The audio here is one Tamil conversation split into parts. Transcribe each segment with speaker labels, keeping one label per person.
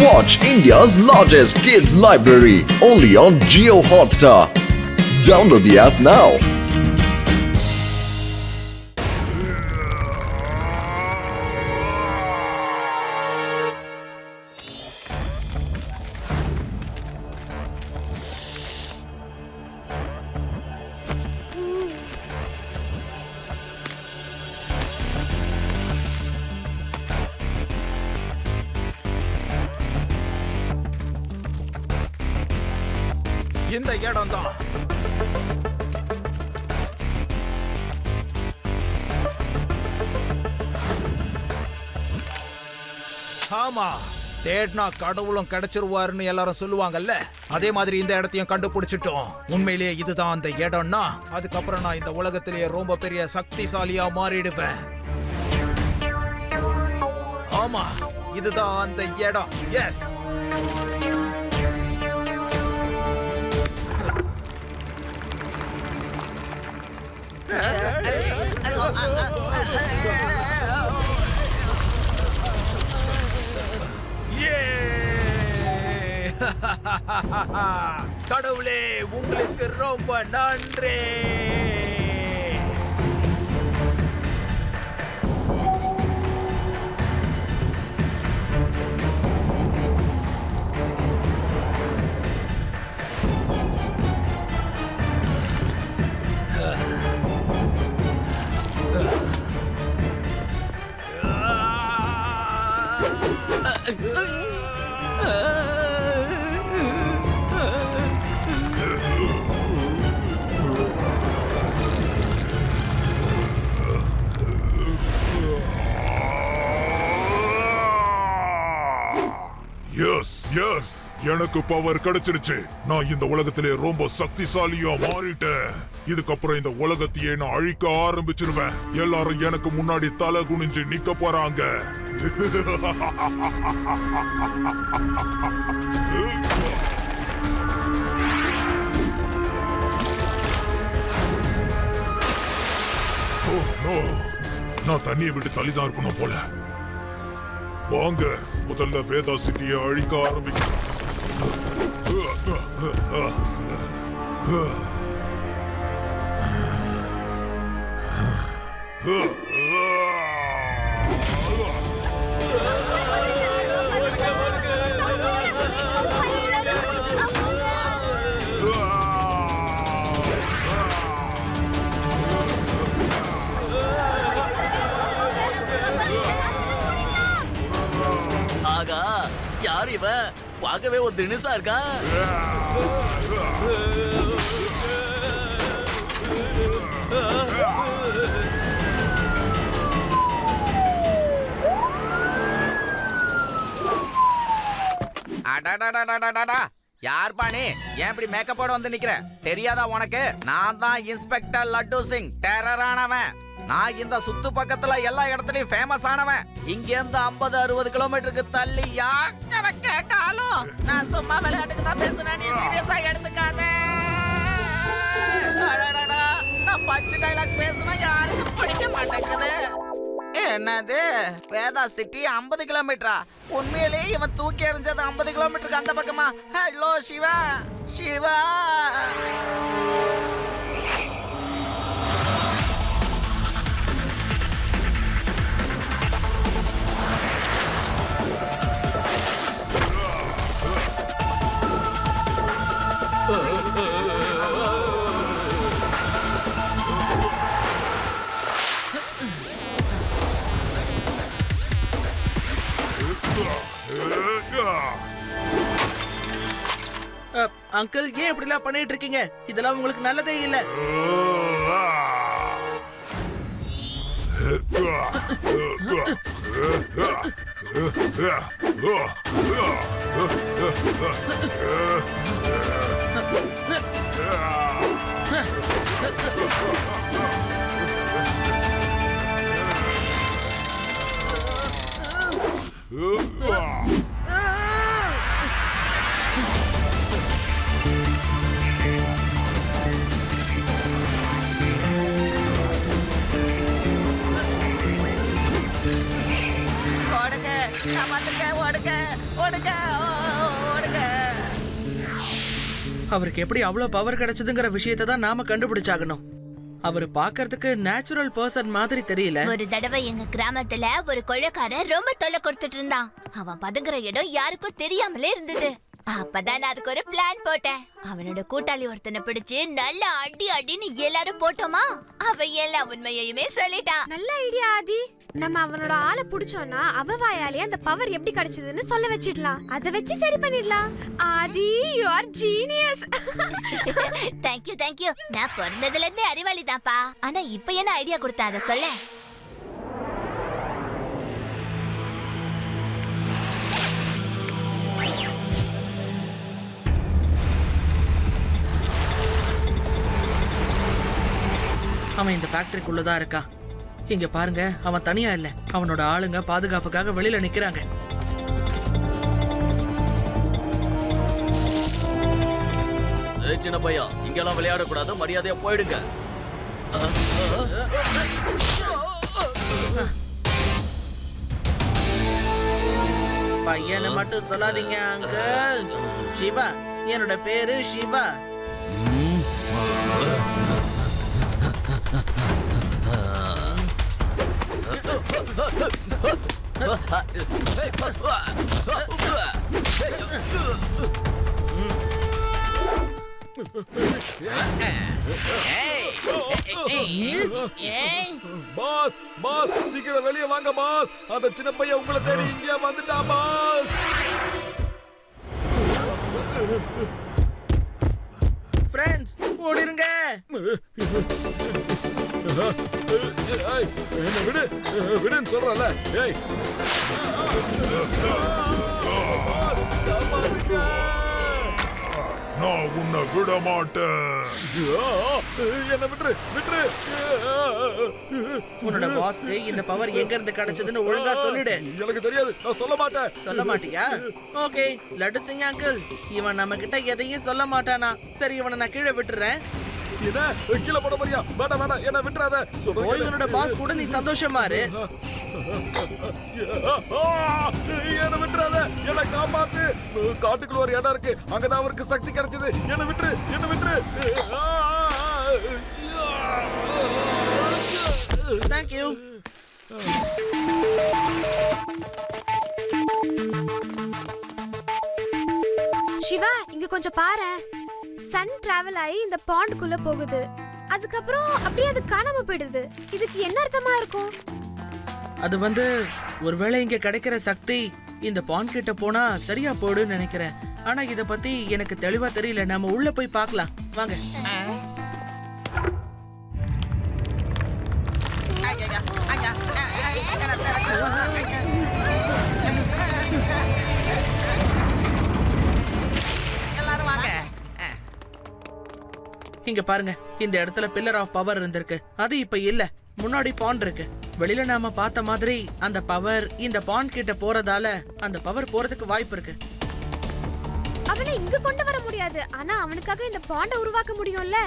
Speaker 1: Watch India's largest kids library only on Jio Hotstar. Download the app now.
Speaker 2: இந்த இடம் தான். ஆமா, தேட்னா கடவுளும் கிடைச்சிருவாருன்னு எல்லாரும் சொல்லுவாங்கல்ல, அதே மாதிரி இந்த இடத்தையும் கண்டுபிடிச்சிட்டோம். உண்மையிலேயே இதுதான் அந்த இடம்னா அதுக்கப்புறம் நான் இந்த உலகத்திலேயே ரொம்ப பெரிய சக்திசாலியா மாறிடுவேன். ஆமா, இதுதான் அந்த இடம். எஸ், கடவுளே உங்களுக்கு ரொம்ப நன்றி.
Speaker 3: எஸ், எனக்கு பவர் கிடைச்சிருச்சு. நான் இந்த உலகத்திலே ரொம்ப சக்திசாலியா மாறிட்டேன். இதுக்கப்புறம் இந்த உலகத்தையே நான் அழிக்க ஆரம்பிச்சிருவேன். எல்லாரும் எனக்கு முன்னாடி தலை குனிஞ்சு நிக்க போறாங்க. நான் தண்ணியை விட்டு தள்ளிதான் இருக்கணும் போல. வாங்க, முதல்ல வேதா சிட்டியை அழிக்க ஆரம்பிக்கிறோம்.
Speaker 4: யார் இவ? பார்க்கவே ஒரு தினுசா இருக்கா. யார் பாணி? ஏன் இப்படி மேக்கப்போட வந்து நிக்கிற? தெரியாதா உனக்கு? நான் தான் இன்ஸ்பெக்டர் லட்டு சிங், டெரரானவன். நான் இந்த சுத்து பக்கத்துல எல்லா இடத்துலயும் ஃபேமஸ் ஆனவன். இங்க இருந்து 50-60 கிலோமீட்டருக்கு தள்ளி யாரை கேட்டாலும் நான் சும்மா விளையாட்டுக்கு தான் பேசுறேன், நீ சீரியஸா எடுத்துக்காத. நான் பச்சை டைலாக் பேசுனா யாருக்கு பிடிக்க மாட்டேங்குது. என்னது வேதா சிட்டி 50 கிலோமீட்டரா? உண்மையிலேயே இவன் தூக்கி எறிஞ்சது 50 கிலோமீட்டருக்கு அந்த பக்கமா? ஹலோ சிவா, சிவா.
Speaker 5: அங்கிள், ஏன் இப்படி எல்லாம் பண்ணிட்டு இருக்கீங்க? இதெல்லாம் உங்களுக்கு நல்லதே இல்ல.
Speaker 4: ஓடுங்க, ஓடுங்க. ஓடுங்க ஓடுங்க.
Speaker 5: அவருக்கு எப்படி அவ்வளவு பவர் கிடைச்சதுங்கிற விஷயத்தை தான் நாம கண்டுபிடிச்சாகணும். அவர் பார்க்கிறதுக்கு நேச்சுரல் பர்சன் மாதிரி தெரியல.
Speaker 6: ஒரு தடவை எங்க கிராமத்துல ஒரு கொள்ளைக்காரன் ரொம்ப தொல்லை கொடுத்துட்டு இருந்தான். அவன் பதுங்குற இடம் யாருக்கும் தெரியாமலே இருந்தது. அப்பதான் நான் அதுக்கு ஒரு பிளான் போட்டேன். அவனோட கூட்டாளி ஒருத்தனை பிடிச்சு நல்ல அடி அடின்னு எல்லாரும் போட்டோமா, அவன் எல்லா உண்மையுமே சொல்லிட்டான்.
Speaker 7: நல்ல ஐடியா ஆதி. நம்ம அவனோட ஆளை புடிச்சோம்னா அவ வாயாலே அந்த பவர் எப்படி கிடைச்சதுன்னு சொல்ல வச்சிடலாம். அதை வச்சு சரி பண்ணிடலாம். Adhi, you are genius.
Speaker 6: Thank you thank you. நான் பிறந்ததுல இருந்தே அறிவாளி தான்ப்பா. ஆனா இப்ப என்ன ஐடியா கொடுத்த அதை சொல்ல.
Speaker 5: அவன் இந்த ஃபேக்டரிக்குள்ளதான் இருக்கா. இங்க பாருங்க, அவன் தனியா இல்ல, அவனோட ஆளுங்க பாதுகாப்புக்காக வெளியில நிக்கிறாங்க.
Speaker 8: சின்ன பையா, இங்கெல்லாம் விளையாடக்கூடாது, மரியாதையா போயிடுங்க.
Speaker 5: பையனை மட்டும் சொல்லாதீங்க அங்கிள். சிவா, என்னோட பேரு சிவா.
Speaker 2: பாஸ் பாஸ், சீக்கிரம் வெளியே வாங்க பாஸ். அந்த சின்ன பையன் உங்களை தேடி இங்கே வந்துட்டான் பாஸ்.
Speaker 5: ஃப்ரெண்ட்ஸ், ஓடிருங்க.
Speaker 2: என்ன விடு விடுன்னு சொல்றல. ஏய்,
Speaker 3: நான் உன்னை விட மாட்டேன்.
Speaker 2: என்ன விட்டுரு விட்டுரு.
Speaker 5: உன்னோட பாஸ்க்கு இந்த பவர் எங்க இருந்து கிடைச்சதுன்னு ஒழுங்கா சொல்லிடு.
Speaker 2: எனக்கு தெரியாது, நான் சொல்ல மாட்டேன்.
Speaker 5: சொல்ல மாட்டியா? ஓகே, லட்டு சிங் அங்கிள், இவன் நம்ம கிட்ட எதையும் சொல்ல மாட்டானா? சரி, இவனை நான் கீழே விட்டுறேன்.
Speaker 2: என்ன கீழே போட போறியா? வேண்டாம் வேண்டாம், என்ன விட்டுறாத.
Speaker 5: போய் உன்னோட பாஸ் கூட நீ சந்தோஷமா இரு.
Speaker 2: என்ன விட்டுறாத, என்ன காப்பாத்து. காட்டுக்குள்ள ஒரு இடம் இருக்கு, அங்கதான் அவருக்கு சக்தி கிடைச்சது. என்ன விட்டுரு என்ன விட்டுரு.
Speaker 5: தேங்க்யூ.
Speaker 7: சிவா, இங்க கொஞ்சம் பாரு. சன் டிராவல் ஆகி இந்த பாண்டுக்குள்ள போகுது. அதுக்கப்புறம் அப்படியே அது காணாம போயிடுது. இதுக்கு என்ன அர்த்தமா இருக்கும்?
Speaker 5: அது வந்து ஒருவேளை இங்க கிடைக்கிற சக்தி இந்த பாண்ட் கிட்ட போனா சரியா போடுன்னு நினைக்கிறேன். ஆனா இத பத்தி எனக்கு தெளிவா தெரியல. நாம உள்ள போய் பார்க்கலாம் வாங்க.
Speaker 4: எல்லாரும் வாங்க.
Speaker 5: இங்க பாருங்க, இந்த இடத்துல பில்லர் ஆஃப் பவர் இருந்திருக்கு. அது இப்ப இல்ல. முன்னாடி பாண்ட் இருக்கு. வெளியில நாம பார்த்த மாதிரி அந்த பவர் இந்த பாண்ட் கிட்ட போறதால அந்த பவர் போறதுக்கு வாய்ப்பு இருக்கு.
Speaker 7: அவனை இங்க கொண்டு வர முடியாது. ஆனா அவனுக்காக இந்த பாண்டை உருவாக்க முடியும்ல.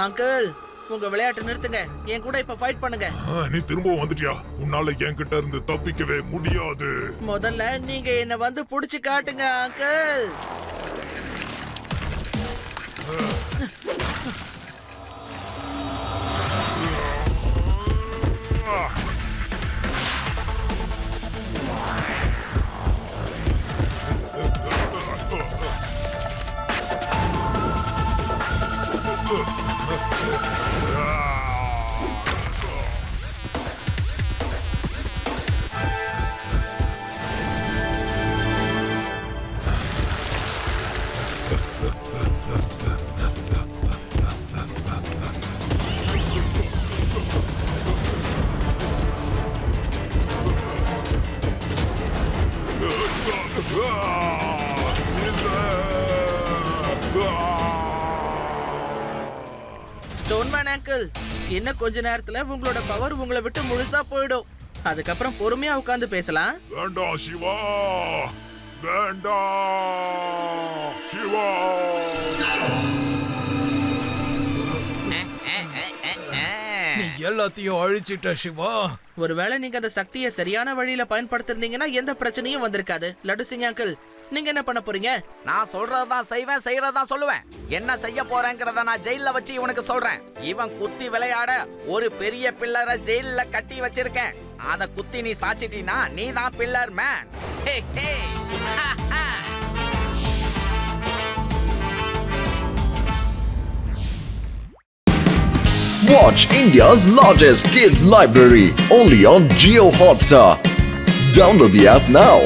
Speaker 5: அங்கிள், உங்க விளையாட்டு நிறுத்துங்க. என் கூட இப்ப ஃபைட் பண்ணுங்க.
Speaker 3: நீ திரும்பவும் வந்துட்டியா? உன்னால என்கிட்ட இருந்து தப்பிக்கவே முடியாது.
Speaker 5: முதல்ல நீங்க என்ன வந்து புடிச்சு காட்டுங்க அங்கிள். ஸ்டோன்மேன் அங்கிள், இன்னும் கொஞ்ச நேரத்துல உங்களோட பவர் உங்களை விட்டு முழுசா போயிடும். அதுக்கப்புறம் பொறுமையா உட்கார்ந்து பேசலாம்.
Speaker 3: வேண்டாம் சிவா, வேண்டாம் சிவா.
Speaker 2: நீ எல்லாத்தையும் அழிச்சிட்ட சிவா.
Speaker 5: ஒருவேளை நீங்க அந்த சக்தியை சரியான வழியில பயன்படுத்திருந்தீங்கன்னா எந்த பிரச்சனையும் வந்திருக்காது. லட்டு சிங் அங்கிள், நீங்க என்ன பண்ண போறீங்க?
Speaker 4: நான் சொல்றதான் செய்வேன், செய்யறதான் சொல்லுவேன். என்ன செய்ய போறேங்கிறத நான் ஜெயில வச்சு இவனுக்கு சொல்றேன். இவன் குத்தி விளையாட ஒரு பெரிய பில்லரை ஜெயில கட்டி வச்சிருக்கேன். அத குத்தி நீ சாச்சிட்டினா நீ தான் pillar man. Hey hey.
Speaker 1: Watch India's largest kids library only on Geo Hotstar. Download the app now.